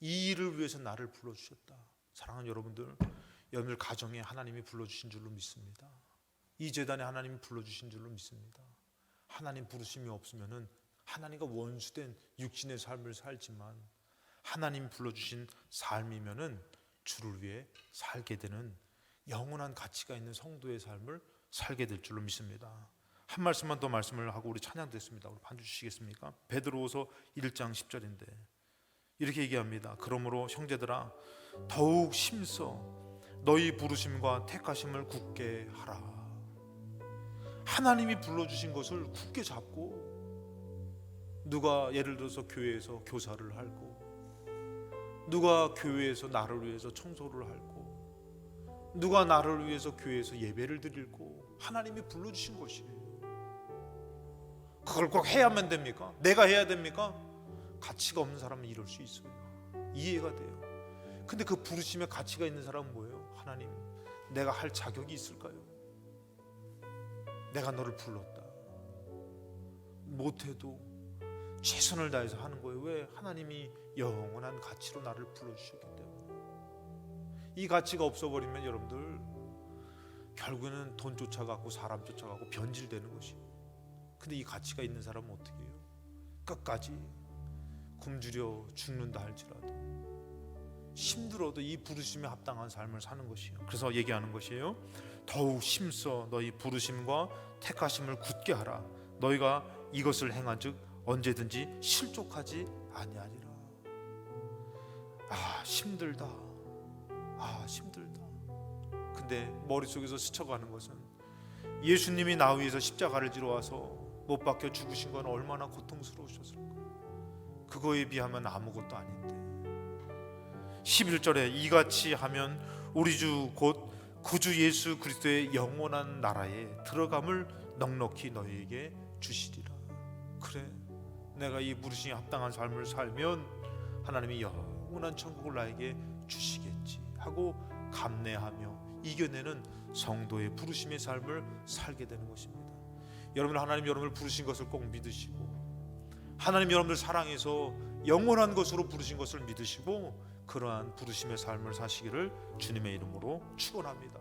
이 일을 위해서 나를 불러주셨다. 사랑하는 여러분들 가정에 하나님이 불러주신 줄로 믿습니다. 이 재단에 하나님이 불러주신 줄로 믿습니다. 하나님 부르심이 없으면은 하나님과 원수된 육신의 삶을 살지만 하나님 불러주신 삶이면은 주를 위해 살게 되는 영원한 가치가 있는 성도의 삶을 살게 될 줄로 믿습니다. 한 말씀만 더 말씀을 하고 우리 찬양됐습니다. 우리 반주 주시겠습니까? 베드로후서 1장 10절인데 이렇게 얘기합니다. 그러므로 형제들아 더욱 힘써 너희 부르심과 택하심을 굳게 하라. 하나님이 불러주신 것을 굳게 잡고, 누가 예를 들어서 교회에서 교사를 하고, 누가 교회에서 나를 위해서 청소를 하고, 누가 나를 위해서 교회에서 예배를 드리고, 하나님이 불러주신 것이에요. 그걸 꼭 해야만 됩니까? 내가 해야 됩니까? 가치가 없는 사람은 이럴 수 있어요. 이해가 돼요. 근데 그 부르심에 가치가 있는 사람은 뭐예요? 하나님, 내가 할 자격이 있을까요? 내가 너를 불렀다. 못해도 최선을 다해서 하는 거예요. 왜? 하나님이 영원한 가치로 나를 불러주셨기 때문에. 이 가치가 없어버리면 여러분들 결국에는 돈 쫓아가고 사람 쫓아가고 변질되는 것이에요. 근데 이 가치가 있는 사람은 어떻게 해요? 끝까지 굶주려 죽는다 할지라도 힘들어도 이 부르심에 합당한 삶을 사는 것이에요. 그래서 얘기하는 것이에요. 더욱 힘써 너희 부르심과 택하심을 굳게 하라. 너희가 이것을 행한즉 언제든지 실족하지 아니하리라. 아, 힘들다. 아, 힘들다. 근데 머릿속에서 스쳐가는 것은 예수님이 나 위해서 십자가를 지러 와서 못 박혀 죽으신 건 얼마나 고통스러우셨을까. 그거에 비하면 아무것도 아닌데. 11절에 이같이 하면 우리 주 곧 구주 예수 그리스도의 영원한 나라에 들어감을 넉넉히 너희에게 주시리라. 그래, 내가 이 부르심에 합당한 삶을 살면 하나님이 영원한 천국을 나에게 주시겠지 하고 감내하며 이겨내는 성도의 부르심의 삶을 살게 되는 것입니다. 여러분, 하나님 여러분을 부르신 것을 꼭 믿으시고, 하나님 여러분을 사랑해서 영원한 것으로 부르신 것을 믿으시고, 그러한 부르심의 삶을 사시기를 주님의 이름으로 축원합니다.